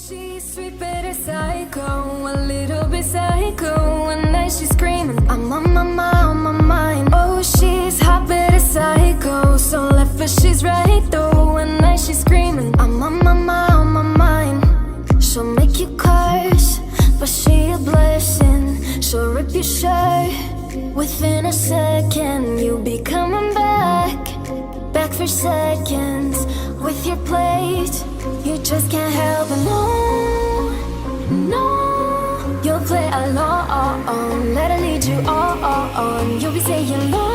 She's sweet but a psycho, a little bit psycho. One night she's screaming, I'm on my mind, on my mind. Oh, she's hot but a psycho, so left but she's right though. One night she's screaming, I'm on my mind, on my mind. She'll make you curse, but she a blessing. She'll rip your shirt within a second. You'll be coming back for seconds with your plate. You just can't help it, no, no. You'll play along, let her lead you on. You'll be saying no,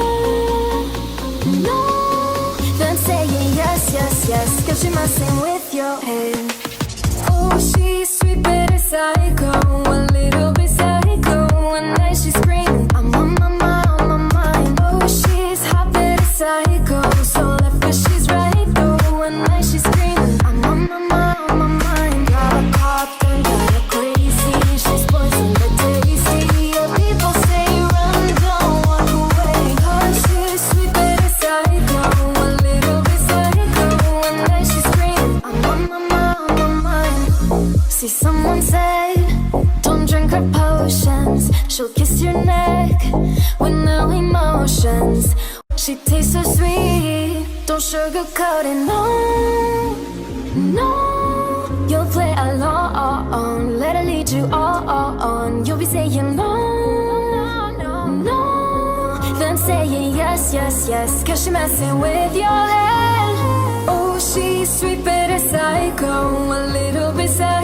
no, then saying yes, yes, yes, 'cause she messing with your head. Oh, she's sweet but a psycho, a little bit psycho. One night she's screaming, I'm on my mind, on my mind. Oh, she's hot but a psycho, so left but she's right though. One night she's screaming, I'm on my mind, on my mind. Got a cop and got her crazy. She's poison but tasty. Yeah, people say run, don't walk away. Oh, she's sweet but a psycho, a little bit psycho. One night she's screaming, I'm on my mind, on my mind. See, someone said, don't drink her potions. She'll kiss your neck with no emotions. She tastes so sweet, don't sugarcoat it, no, no. You'll play along, let her lead you on. You'll be saying no, no, no, then saying yes, yes, yes, 'cause she messing with your head. Oh, she's sweet but a psycho, a little bit psycho.